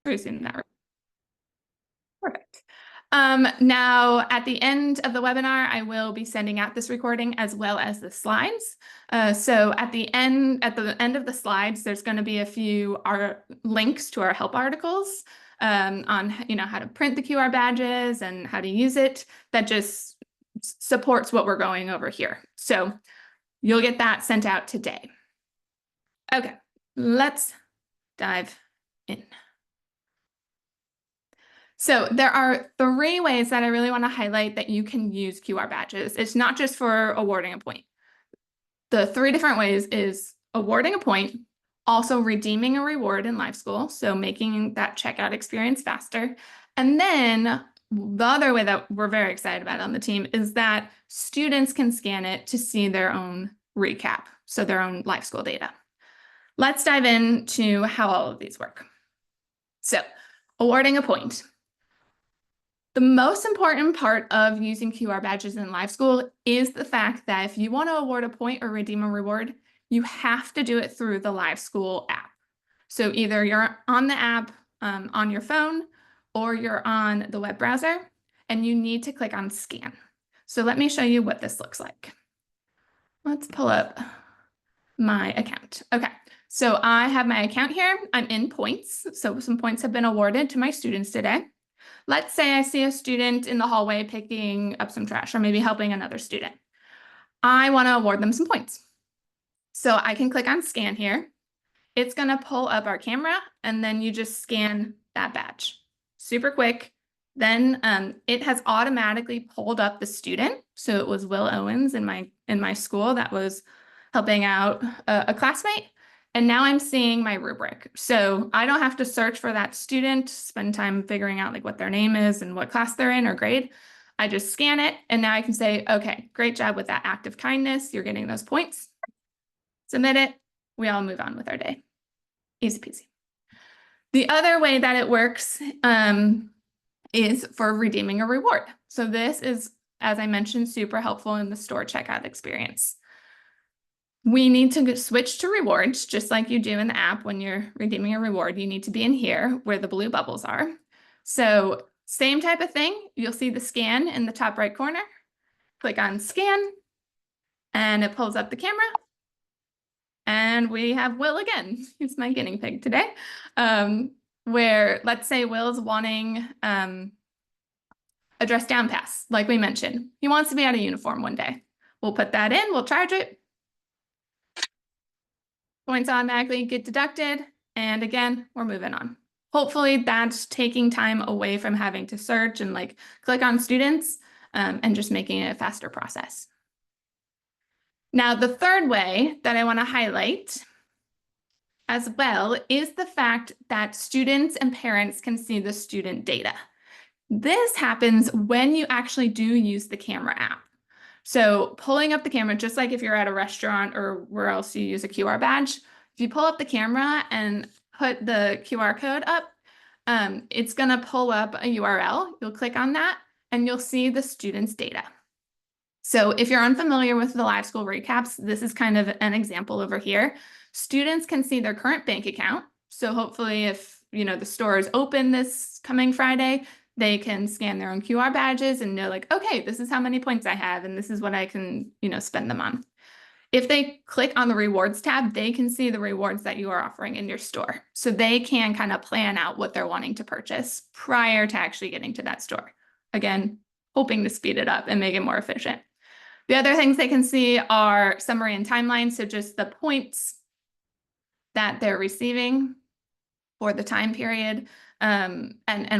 resume that. Perfect. Now, at the end of the webinar, I will be sending out this recording as well as the slides. So at the end of the slides, there's going to be a few links to our help articles on how to print the QR badges and how to use it. That just supports what we're going over here. So you'll get that sent out today. Okay, let's dive in. So there are 3 ways that I really want to highlight that you can use QR badges. It's not just for awarding a point. The 3 different ways is awarding a point, also redeeming a reward in LiveSchool, so making that checkout experience faster. And then the other way that we're very excited about on the team is that students can scan it to see their own recap, so their own LiveSchool data. Let's dive into how all of these work. So awarding a point. The most important part of using QR badges in LiveSchool is the fact that if you want to award a point or redeem a reward, you have to do it through the LiveSchool app. So either you're on the app on your phone or you're on the web browser, and you need to click on scan. So let me show you what this looks like. Let's pull up my account. Okay, so I have my account here. I'm in points. So some points have been awarded to my students today. Let's say I see a student in the hallway picking up some trash or maybe helping another student. I want to award them some points. So I can click on scan here. It's going to pull up our camera, and then you just scan that badge. Super quick. Then it has automatically pulled up the student. So it was Will Owens in my school that was helping out a classmate. And now I'm seeing my rubric. So I don't have to search for that student, spend time figuring out like what their name is and what class they're in or grade. I just scan it, and now I can say, okay, great job with that act of kindness. You're getting those points. Submit it. We all move on with our day. Easy peasy. The other way that it works is for redeeming a reward. So this is, as I mentioned, super helpful in the store checkout experience. We need to switch to rewards, just like you do in the app when you're redeeming a reward. You need to be in here where the blue bubbles are. So same type of thing. You'll see the scan in the top right corner. Click on scan, and it pulls up the camera. And we have Will again. He's my guinea pig today. Where let's say Will's wanting a dress down pass, like we mentioned. He wants to be out of uniform one day. We'll put that in, we'll charge it. Points automatically get deducted. And again, we're moving on. Hopefully that's taking time away from having to search and like click on students and just making it a faster process. Now, the third way that I want to highlight as well is the fact that students and parents can see the student data. This happens when you actually do use the camera app. So pulling up the camera, just like if you're at a restaurant or where else you use a QR badge, if you pull up the camera and put the QR code up, it's going to pull up a URL. You'll click on that and you'll see the student's data. So if you're unfamiliar with the LiveSchool recaps, this is kind of an example over here. Students can see their current bank account. So hopefully if the store is open this coming Friday, they can scan their own QR badges and know like, okay, this is how many points I have and this is what I can, spend them on. If they click on the rewards tab, they can see the rewards that you are offering in your store. So they can kind of plan out what they're wanting to purchase prior to actually getting to that store. Again, hoping to speed it up and make it more efficient. The other things they can see are summary and timeline. So just the points that they're receiving for the time period and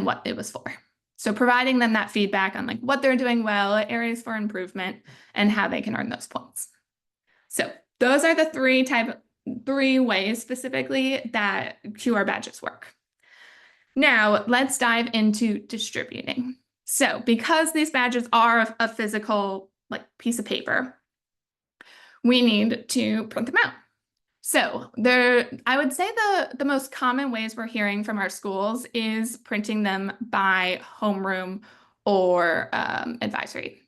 what it was for. So providing them that feedback on like what they're doing well, areas for improvement, and how they can earn those points. So those are the three ways specifically that QR badges work. Now let's dive into distributing. So because these badges are a physical like piece of paper, we need to print them out. So I would say the most common ways we're hearing from our schools is printing them by homeroom or advisory.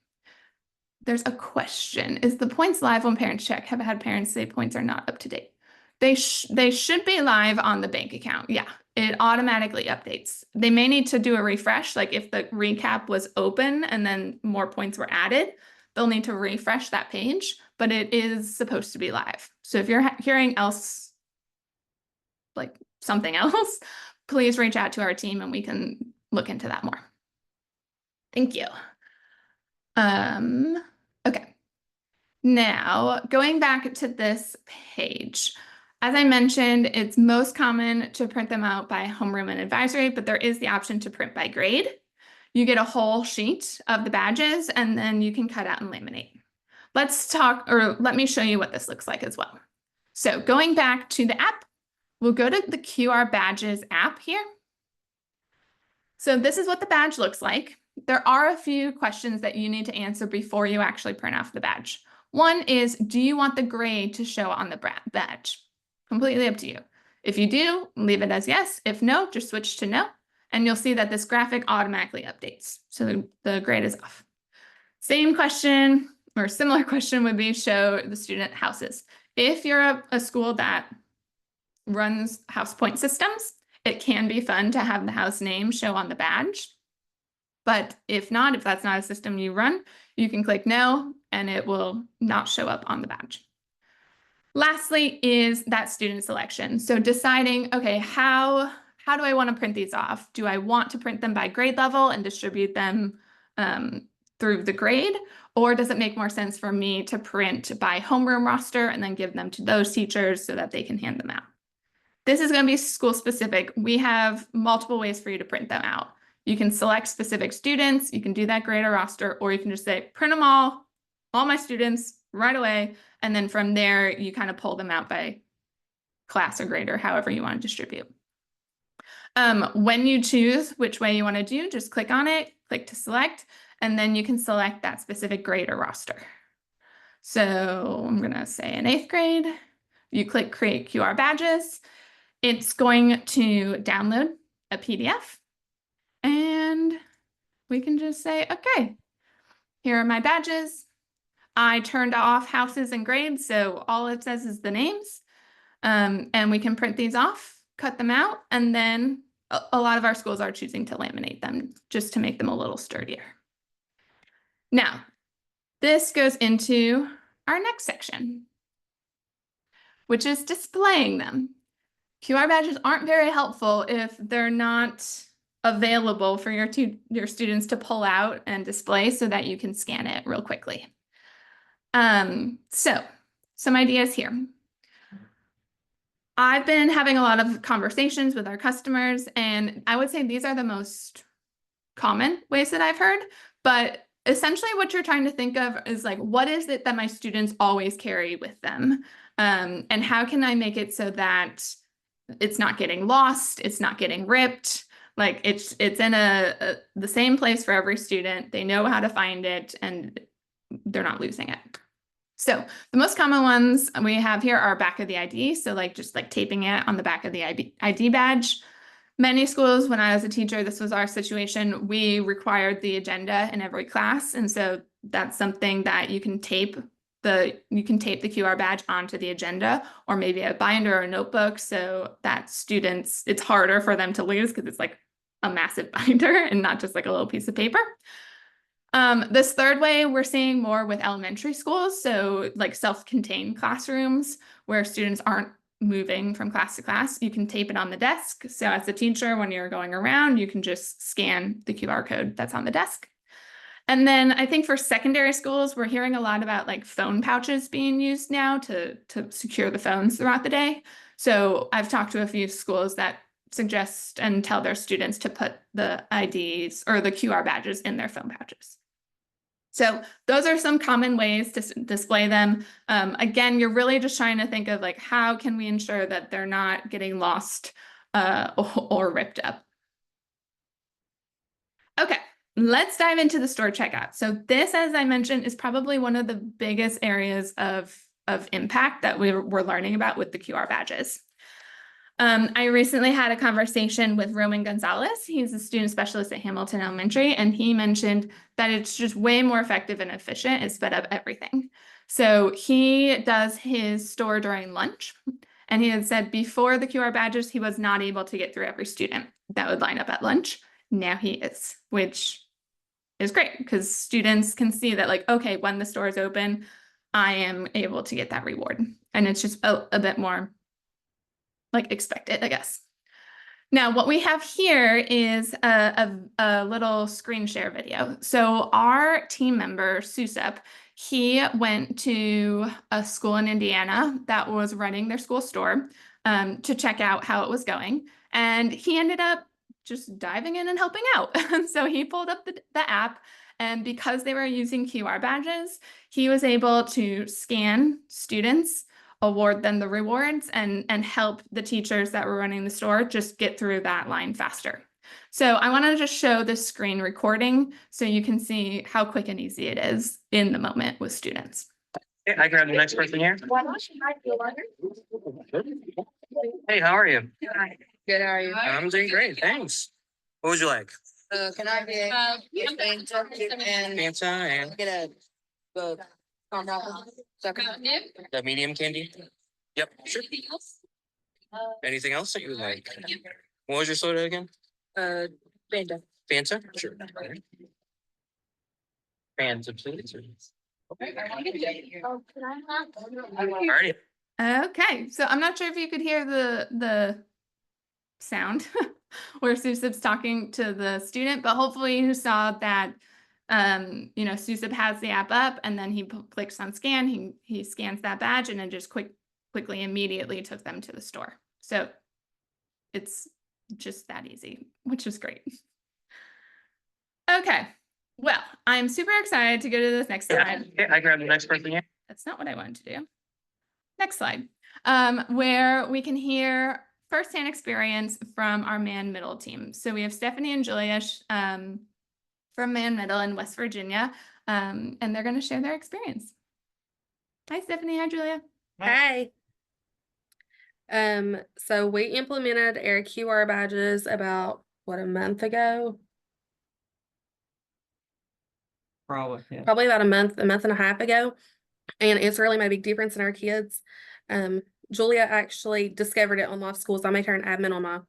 There's a question. Is the points live when parents check? Have had parents say points are not up to date. They should be live on the bank account. Yeah. it automatically updates. They may need to do a refresh, like if the recap was open and then more points were added, they'll need to refresh that page, but it is supposed to be live. So if you're hearing else, like something else, please reach out to our team and we can look into that more. Thank you. Okay. Now, going back to this page, as I mentioned, it's most common to print them out by homeroom and advisory, but there is the option to print by grade. You get a whole sheet of the badges, and then you can cut out and laminate. Let me show you what this looks like as well. So going back to the app, we'll go to the QR Badges app here. So this is what the badge looks like. There are a few questions that you need to answer before you actually print off the badge. One is, do you want the grade to show on the badge? Completely up to you. If you do, leave it as yes. If no, just switch to no. And you'll see that this graphic automatically updates. So the grade is off. Same question or similar question would be show the student houses. If you're a school that runs house point systems, it can be fun to have the house name show on the badge. But if not, if that's not a system you run, you can click no, and it will not show up on the badge. Lastly is that student selection. So deciding, okay, how do I want to print these off? Do I want to print them by grade level and distribute them through the grade? Or does it make more sense for me to print by homeroom roster and then give them to those teachers so that they can hand them out? This is going to be school specific. We have multiple ways for you to print them out. You can select specific students, you can do that grade or roster, or you can just say, print them all my students right away. And then from there, you kind of pull them out by class or grade or however you want to distribute. When you choose which way you want to do, just click on it, click to select, and then you can select that specific grade or roster. So I'm going to say in 8th grade, you click create QR badges. It's going to download a PDF. And we can just say, okay, here are my badges. I turned off houses and grades, so all it says is the names. And we can print these off, cut them out, and then a lot of our schools are choosing to laminate them just to make them a little sturdier. Now, this goes into our next section, which is displaying them. QR badges aren't very helpful if they're not available for your students to pull out and display so that you can scan it real quickly. So some ideas here. I've been having a lot of conversations with our customers, and I would say these are the most common ways that I've heard, but essentially what you're trying to think of is like, what is it that my students always carry with them? And how can I make it so that it's not getting lost, it's not getting ripped, like it's in the same place for every student. They know how to find it and they're not losing it. So the most common ones we have here are back of the ID. So like just like taping it on the back of the ID badge. Many schools, when I was a teacher, this was our situation, we required the agenda in every class. And so that's something that you can tape the QR badge onto the agenda, or maybe a binder or a notebook, so that students, it's harder for them to lose because it's like a massive binder and not just like a little piece of paper. This third way we're seeing more with elementary schools, so like self-contained classrooms where students aren't moving from class to class. You can tape it on the desk. So as a teacher, when you're going around, you can just scan the QR code that's on the desk. And then I think for secondary schools, we're hearing a lot about like phone pouches being used now to secure the phones throughout the day. So I've talked to a few schools that suggest and tell their students to put the IDs or the QR badges in their phone pouches. So those are some common ways to display them. Again, you're really just trying to think of like, how can we ensure that they're not getting lost or ripped up? Okay. Let's dive into the store checkout. So this, as I mentioned, is probably one of the biggest areas of impact that we're learning about with the QR badges. I recently had a conversation with Roman Gonzalez. He's a student specialist at Hamilton Elementary, and he mentioned that it's just way more effective and efficient. It sped up everything. So he does his store during lunch, And he had said before the QR badges, he was not able to get through every student that would line up at lunch. Now he is, which is great because students can see that, like, okay, when the store is open, I am able to get that reward. And it's just a bit more like expected, I guess. Now, what we have here is a little screen share video. So our team member, Susep, he went to a school in Indiana that was running their school store to check out how it was going. And he ended up just diving in and helping out. And so he pulled up the app, and because they were using QR badges, he was able to scan students, award them the rewards, and help the teachers that were running the store just get through that line faster. So I want to just show this screen recording so you can see how quick and easy it is in the moment with students. Okay, I grab the next person here. Hey, how are you? Good, how are you? I'm doing great, thanks. What would you like? Can I get and Fanta and get a the medium candy? Yep, sure. Anything else that you would like? What was your soda again? Fanta. Fanta? Sure. Fanta, please. Okay. Alrighty. Okay, so I'm not sure if you could hear the sound where Susep's talking to the student, but hopefully you saw that Susep has the app up, and then he clicks on scan, he scans that badge, and then just quickly immediately took them to the store. So it's just that easy, which is great. Okay, well, I'm super excited to go to this next slide. Okay, I grab the next person here. That's not what I wanted to do. Next slide, where we can hear firsthand experience from our Man Middle team. So we have Stephanie and Julia from Man Middle in West Virginia, and they're going to share their experience. Hi, Stephanie. Hi, Julia. Hi. So we implemented our QR badges about, a month ago? Probably, yeah. Probably about a month and a half ago. And it's really made a big difference in our kids. Julia actually discovered it on LiveSchool. I made her an admin on my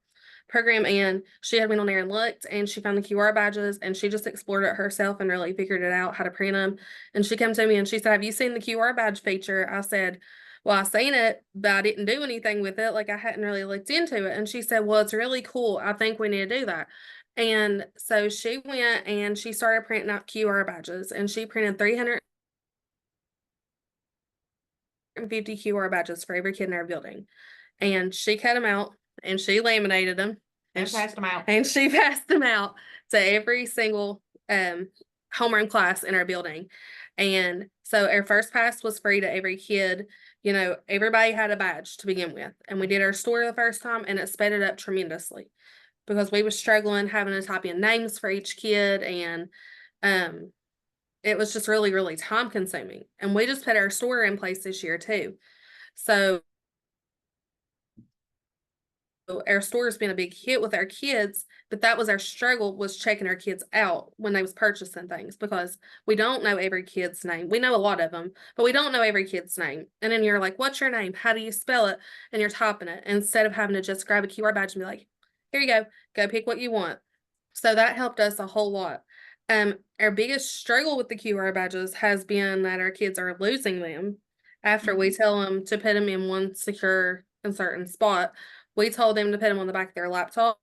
program, and she had went on there and looked, and she found the QR badges, and she just explored it herself and really figured it out how to print them. And she came to me and she said, "Have you seen the QR badge feature?" I said, "Well, I seen it, but I didn't do anything with it. Like, I hadn't really looked into it." And she said, "Well, it's really cool. I think we need to do that." And so she went and she started printing out QR badges, and she printed 350 QR badges for every kid in our building. And she cut them out and she laminated them And passed them out. and she passed them out to every single homeroom class in our building. And so our first pass was free to every kid. Everybody had a badge to begin with. And we did our store the first time, and it sped it up tremendously because we were struggling having to type in names for each kid, and it was just really, really time consuming. And we just put our store in place this year too. So our store has been a big hit with our kids, but that was our struggle, was checking our kids out when they was purchasing things, because we don't know every kid's name. We know a lot of them, but we don't know every kid's name. And then you're like, "What's your name? How do you spell it?" And you're typing it instead of having to just grab a QR badge and be like, "Here you go pick what you want." So that helped us a whole lot. Our biggest struggle with the QR badges has been that our kids are losing them after we tell them to put them in one secure and certain spot. We told them to put them on the back of their laptop.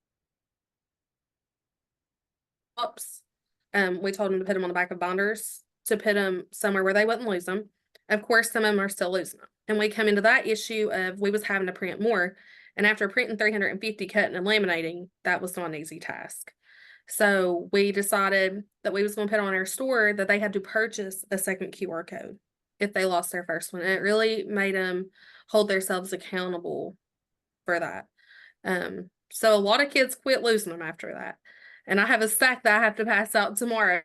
We told them to put them on the back of binders, to put them somewhere where they wouldn't lose them. Of course, some of them are still losing them. And we come into that issue of we was having to print more. And after printing 350, cutting and laminating, that was not an easy task. So we decided that we was going to put on our store that they had to purchase a second QR code if they lost their first one. And it really made them hold themselves accountable for that. So a lot of kids quit losing them after that. And I have a stack that I have to pass out tomorrow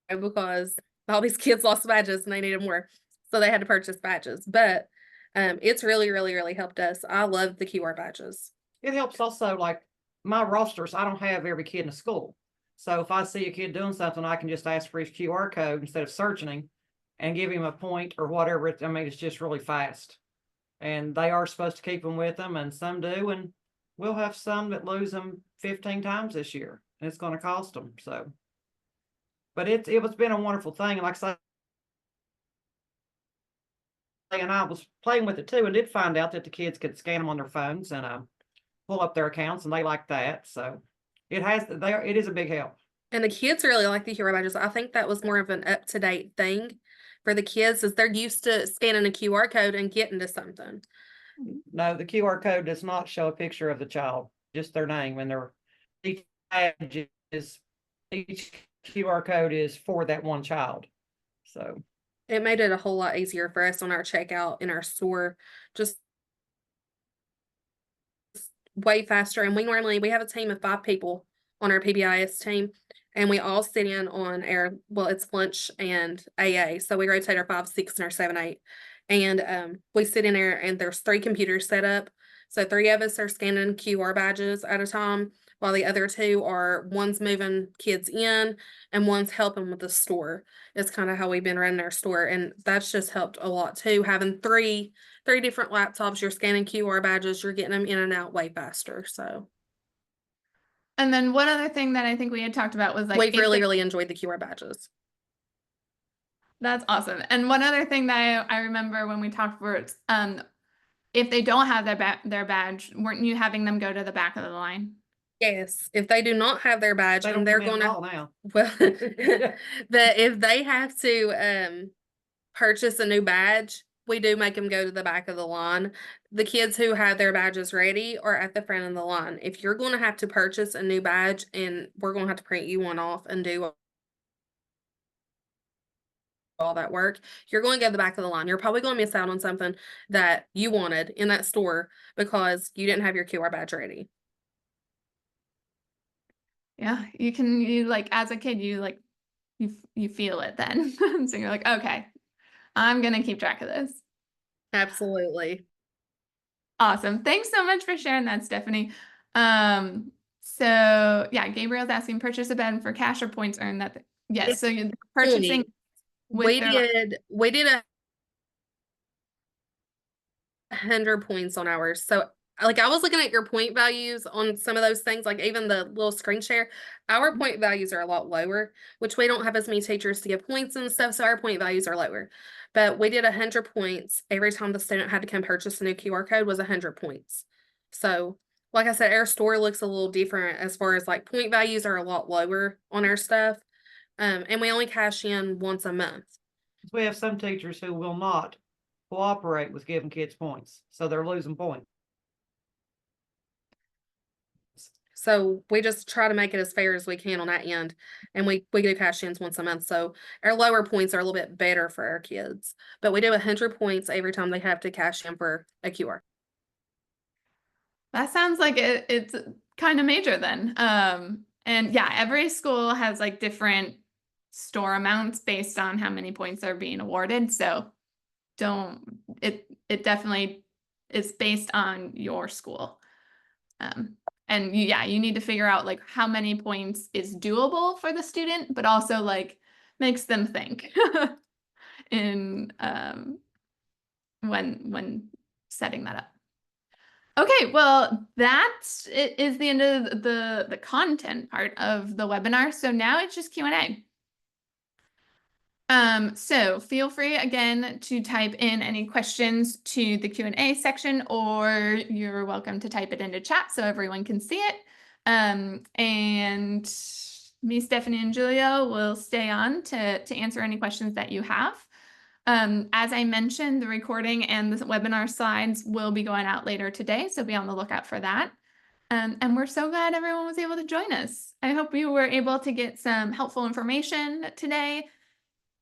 because all these kids lost badges and they needed more. So they had to purchase badges. But it's really, really, really helped us. I love the QR badges. It helps also, like my rosters, I don't have every kid in the school. So if I see a kid doing something, I can just ask for his QR code instead of searching him. and give him a point or whatever. I mean, it's just really fast. And they are supposed to keep them with them, and some do, and we'll have some that lose them 15 times this year, and it's gonna cost them, so. But it was been a wonderful thing, and like I say, and I was playing with it too, and did find out that the kids could scan them on their phones and pull up their accounts, and they like that. So it is a big help. And the kids really like the hero badges. I think that was more of an up-to-date thing for the kids, is they're used to scanning a QR code and getting to something. No, the QR code does not show a picture of the child, just their name, and each badge each QR code is for that one child. So It made it a whole lot easier for us on our checkout in our store, just way faster. And we have a team of 5 people on our PBIS team, and we all sit in on it's lunch and AA. So we rotate our 5, 6, and our 7, 8. And we sit in there, and there's 3 computers set up. So 3 of us are scanning QR badges at a time, while the other 2 one's moving kids in and one's helping with the store. It's kind of how we've been running our store. And that's just helped a lot too. Having 3 different laptops, you're scanning QR badges, you're getting them in and out way faster. So And then one other thing that I think we had talked about was like, we've really enjoyed the QR badges. That's awesome. And one other thing that I remember when we talked was, if they don't have their badge, weren't you having them go to the back of the line? Yes, if they do not have their badge, they and don't they're come in going at all to, now. well, if they have to purchase a new badge, we do make them go to the back of the line. The kids who have their badges ready are at the front of the line. If you're going to have to purchase a new badge, and we're going to have to print you one off and do all that work, you're going to go to the back of the line. You're probably going to miss out on something that you wanted in that store because you didn't have your QR badge ready. Yeah, you like, as a kid, you feel it then. So you're like, okay, I'm gonna keep track of this. Absolutely. Awesome. Thanks so much for sharing that, Stephanie. So yeah, Gabriel's asking, purchase a bed for cash or points earned. Yes, so you're purchasing with We did 100 points on ours. So like, I was looking at your point values on some of those things, like even the little screen share. Our point values are a lot lower, which we don't have as many teachers to give points and stuff, so our point values are lower. But we did 100 points every time the student had to come purchase a new QR code was 100 points. So like I said, our store looks a little different as far as like point values are a lot lower on our stuff. And we only cash in once a month. We have some teachers who will not cooperate with giving kids points, so they're losing points. So we just try to make it as fair as we can on that end. And we do cash ins once a month. So our lower points are a little bit better for our kids. But we do 100 points every time they have to cash in for a QR. That sounds like it's kind of major then. And yeah, every school has like different store amounts based on how many points are being awarded. So it definitely is based on your school. And you need to figure out like how many points is doable for the student, but also like makes them think in when setting that up. Okay, well, that is the end of the content part of the webinar. So now it's just Q&A. So feel free again to type in any questions to the Q&A section, or you're welcome to type it into chat so everyone can see it. And me, Stephanie, and Julia will stay on to answer any questions that you have. As I mentioned, the recording and the webinar slides will be going out later today, so be on the lookout for that. And we're so glad everyone was able to join us. I hope you were able to get some helpful information today.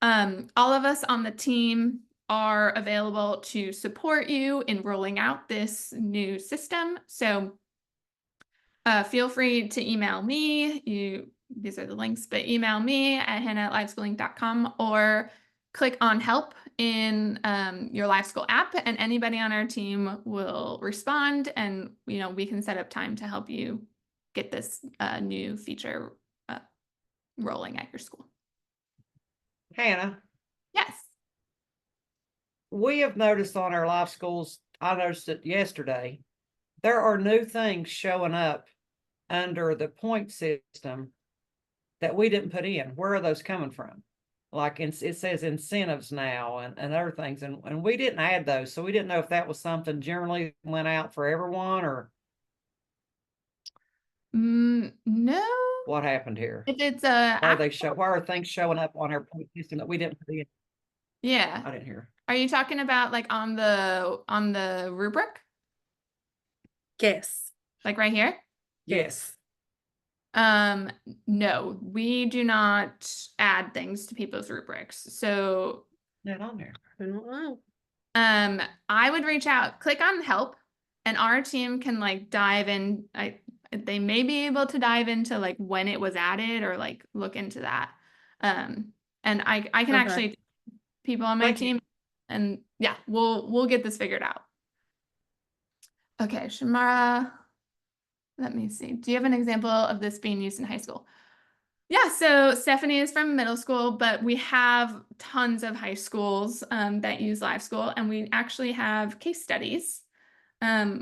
All of us on the team are available to support you in rolling out this new system. So feel free to email me. These are the links, but email me at hannah@liveschooling.com or click on help in your LiveSchool app, and anybody on our team will respond, and we can set up time to help you get this new feature rolling at your school. Hannah. Yes. we have noticed on our live schools, I noticed it yesterday, there are new things showing up under the point system that we didn't put in. Where are those coming from? Like it says incentives now and other things, and we didn't add those, so we didn't know if that was something generally went out for everyone or No, what happened here. if it's Why are things showing up on our point system that we didn't put in? yeah. I didn't hear. Are you talking about like on the rubric, Yes. like right here? Yes. No, we do not add things to people's rubrics. So, Not on there. I don't know. I would reach out, click on help, and our team can like dive in. They may be able to dive into like when it was added or like look into that. And I can Okay. actually people on my Thank you. team, and yeah, we'll get this figured out. Okay, Shamara, let me see. Do you have an example of this being used in high school? Yeah, so Stephanie is from middle school, but we have tons of high schools that use LiveSchool, and we actually have case studies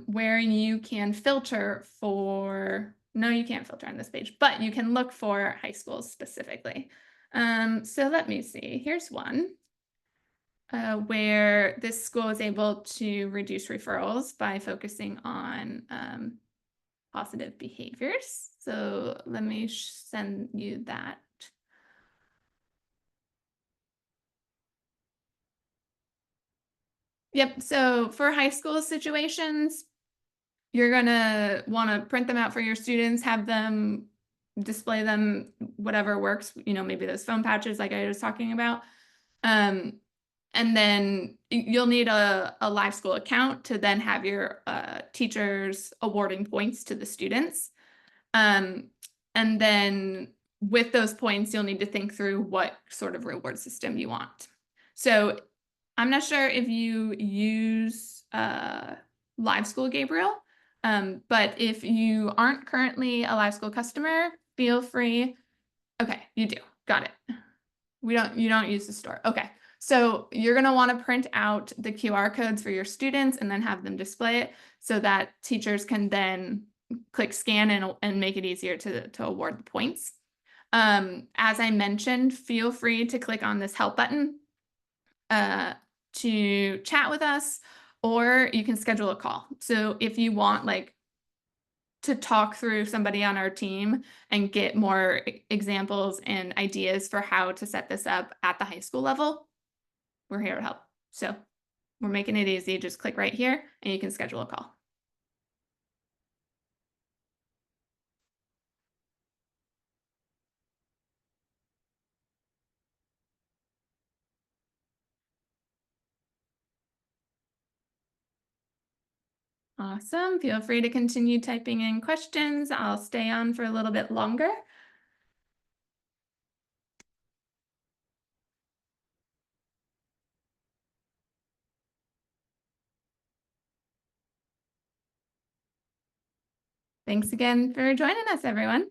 where you can filter for, no, you can't filter on this page, but you can look for high schools specifically. So let me see, here's one where this school is able to reduce referrals by focusing on positive behaviors. So let me send you that. Yep. So for high school situations, you're going to want to print them out for your students, have them display them, whatever works, maybe those phone patches like I was talking about. And then you'll need a LiveSchool account to then have your teachers awarding points to the students. And then with those points, you'll need to think through what sort of reward system you want. So I'm not sure if you use LiveSchool, Gabriel, but if you aren't currently a LiveSchool customer, feel free. Okay, you do. Got it. You don't use the store. Okay. So you're going to want to print out the QR codes for your students and then have them display it so that teachers can then click scan and make it easier to award the points. As I mentioned, feel free to click on this help button to chat with us, or you can schedule a call. So if you want to talk through somebody on our team and get more examples and ideas for how to set this up at the high school level, we're here to help. So we're making it easy. Just click right here and you can schedule a call. Awesome. Feel free to continue typing in questions. I'll stay on for a little bit longer. Thanks again for joining us, everyone.